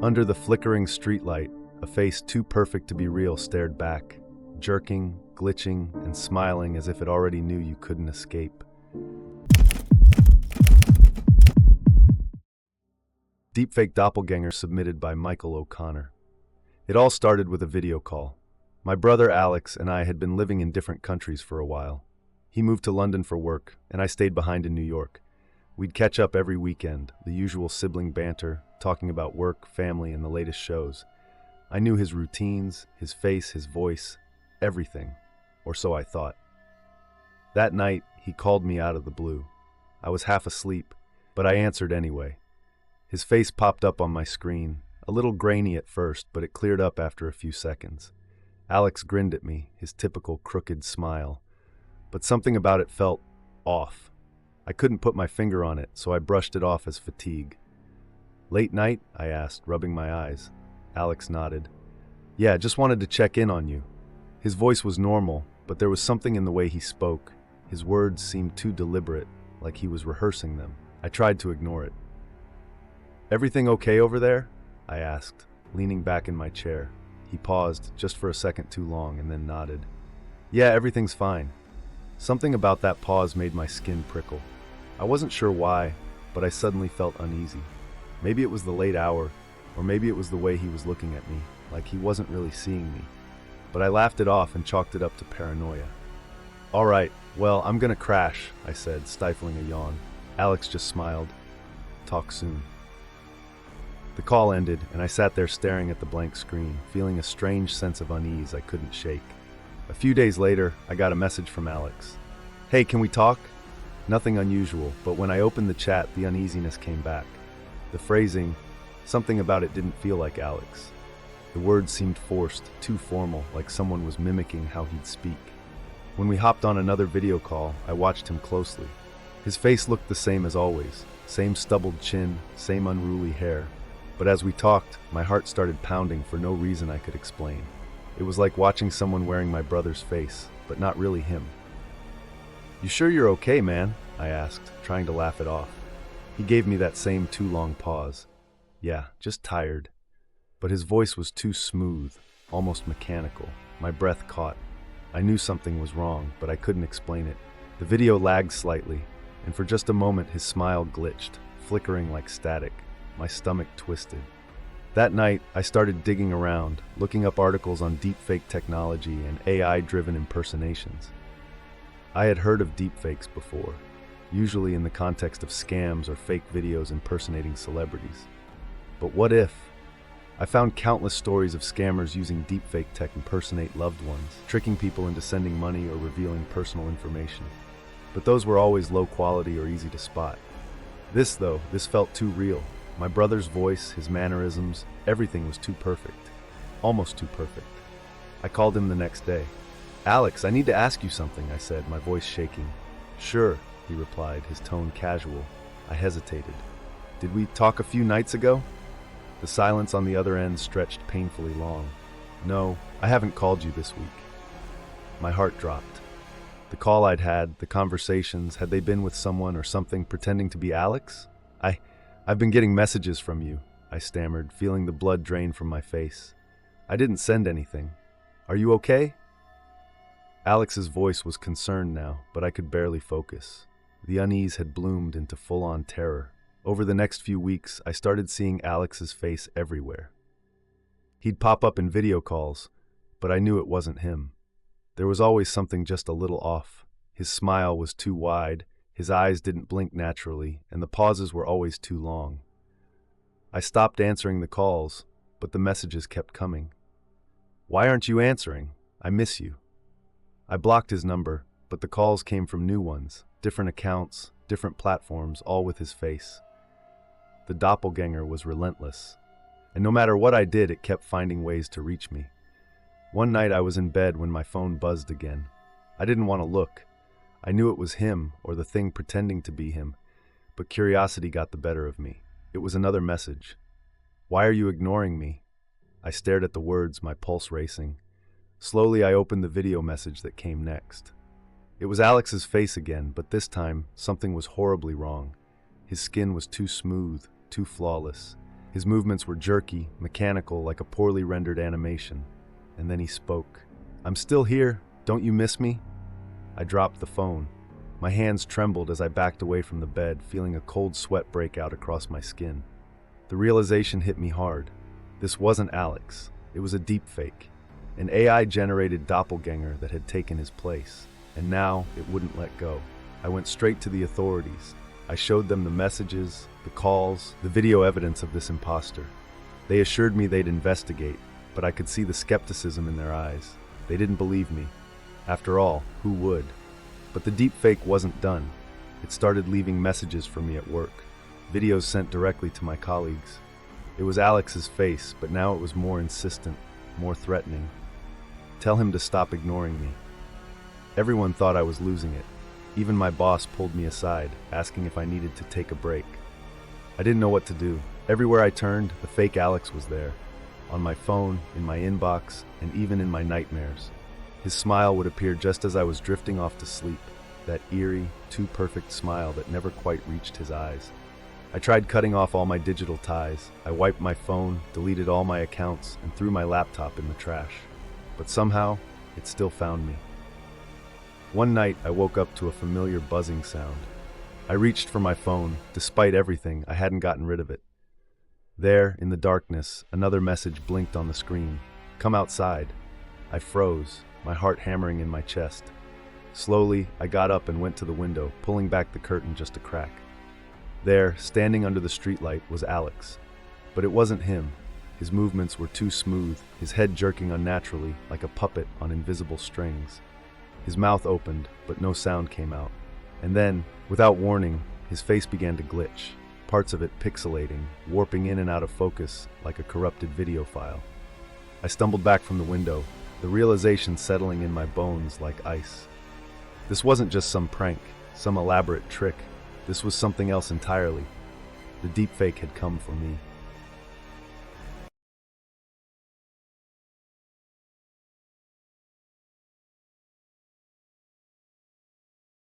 Under the flickering streetlight, a face too perfect to be real stared back, jerking, glitching, and smiling as if it already knew you couldn't escape. Deepfake Doppelgänger submitted by Michael O'Connor. It all started with a video call. My brother Alex and I had been living in different countries for a while. He moved to London for work, and I stayed behind in New York. We'd catch up every weekend, the usual sibling banter, talking about work, family, and the latest shows. I knew his routines, his face, his voice, everything, or so I thought. That night, he called me out of the blue. I was half asleep, but I answered anyway. His face popped up on my screen, a little grainy at first, but it cleared up after a few seconds. Alex grinned at me, his typical crooked smile, but something about it felt off. I couldn't put my finger on it, so I brushed it off as fatigue. "Late night?" I asked, rubbing my eyes. Alex nodded. "Yeah, just wanted to check in on you." His voice was normal, but there was something in the way he spoke. His words seemed too deliberate, like he was rehearsing them. I tried to ignore it. "Everything okay over there?" I asked, leaning back in my chair. He paused, just for a second too long, and then nodded. "Yeah, everything's fine." Something about that pause made my skin prickle. I wasn't sure why, but I suddenly felt uneasy. Maybe it was the late hour, or maybe it was the way he was looking at me, like he wasn't really seeing me. But I laughed it off and chalked it up to paranoia. "All right, well, I'm gonna crash," I said, stifling a yawn. Alex just smiled. "Talk soon." The call ended, and I sat there staring at the blank screen, feeling a strange sense of unease I couldn't shake. A few days later, I got a message from Alex. "Hey, can we talk?" Nothing unusual, but when I opened the chat, the uneasiness came back. The phrasing, something about it didn't feel like Alex. The words seemed forced, too formal, like someone was mimicking how he'd speak. When we hopped on another video call, I watched him closely. His face looked the same as always, same stubbled chin, same unruly hair. But as we talked, my heart started pounding for no reason I could explain. It was like watching someone wearing my brother's face, but not really him. "You sure you're okay, man?" I asked, trying to laugh it off. He gave me that same too long pause. "Yeah, just tired." But his voice was too smooth, almost mechanical. My breath caught. I knew something was wrong, but I couldn't explain it. The video lagged slightly, and for just a moment his smile glitched, flickering like static. My stomach twisted. That night, I started digging around, looking up articles on deepfake technology and AI-driven impersonations. I had heard of deepfakes before, usually in the context of scams or fake videos impersonating celebrities. But what if? I found countless stories of scammers using deepfake tech to impersonate loved ones, tricking people into sending money or revealing personal information. But those were always low quality or easy to spot. This felt too real. My brother's voice, his mannerisms, everything was too perfect. Almost too perfect. I called him the next day. "Alex, I need to ask you something," I said, my voice shaking. "Sure," he replied, his tone casual. I hesitated. "Did we talk a few nights ago?" The silence on the other end stretched painfully long. "No, I haven't called you this week." My heart dropped. The call I'd had, the conversations, had they been with someone or something pretending to be Alex? I've been getting messages from you," I stammered, feeling the blood drain from my face. "I didn't send anything. Are you okay?" Alex's voice was concerned now, but I could barely focus. The unease had bloomed into full-on terror. Over the next few weeks, I started seeing Alex's face everywhere. He'd pop up in video calls, but I knew it wasn't him. There was always something just a little off. His smile was too wide, his eyes didn't blink naturally, and the pauses were always too long. I stopped answering the calls, but the messages kept coming. "Why aren't you answering? I miss you." I blocked his number, but the calls came from new ones, different accounts, different platforms, all with his face. The doppelganger was relentless, and no matter what I did, it kept finding ways to reach me. One night I was in bed when my phone buzzed again. I didn't want to look. I knew it was him, or the thing pretending to be him, but curiosity got the better of me. It was another message. "Why are you ignoring me?" I stared at the words, my pulse racing. Slowly I opened the video message that came next. It was Alex's face again, but this time, something was horribly wrong. His skin was too smooth, too flawless. His movements were jerky, mechanical, like a poorly rendered animation. And then he spoke. "I'm still here. Don't you miss me?" I dropped the phone. My hands trembled as I backed away from the bed, feeling a cold sweat break out across my skin. The realization hit me hard. This wasn't Alex. It was a deepfake. An AI-generated doppelganger that had taken his place. And now it wouldn't let go. I went straight to the authorities. I showed them the messages, the calls, the video evidence of this imposter. They assured me they'd investigate, but I could see the skepticism in their eyes. They didn't believe me. After all, who would? But the deepfake wasn't done. It started leaving messages for me at work, videos sent directly to my colleagues. It was Alex's face, but now it was more insistent, more threatening. Tell him to stop ignoring me. Everyone thought I was losing it. Even my boss pulled me aside, asking if I needed to take a break. I didn't know what to do. Everywhere I turned, the fake Alex was there. On my phone, in my inbox, and even in my nightmares. His smile would appear just as I was drifting off to sleep, that eerie, too perfect smile that never quite reached his eyes. I tried cutting off all my digital ties. I wiped my phone, deleted all my accounts, and threw my laptop in the trash. But somehow, it still found me. One night, I woke up to a familiar buzzing sound. I reached for my phone. Despite everything, I hadn't gotten rid of it. There, in the darkness, another message blinked on the screen. "Come outside." I froze, my heart hammering in my chest. Slowly, I got up and went to the window, pulling back the curtain just a crack. There, standing under the streetlight, was Alex. But it wasn't him. His movements were too smooth, his head jerking unnaturally, like a puppet on invisible strings. His mouth opened, but no sound came out. And then, without warning, his face began to glitch, parts of it pixelating, warping in and out of focus like a corrupted video file. I stumbled back from the window, the realization settling in my bones like ice. This wasn't just some prank, some elaborate trick. This was something else entirely. The deepfake had come for me.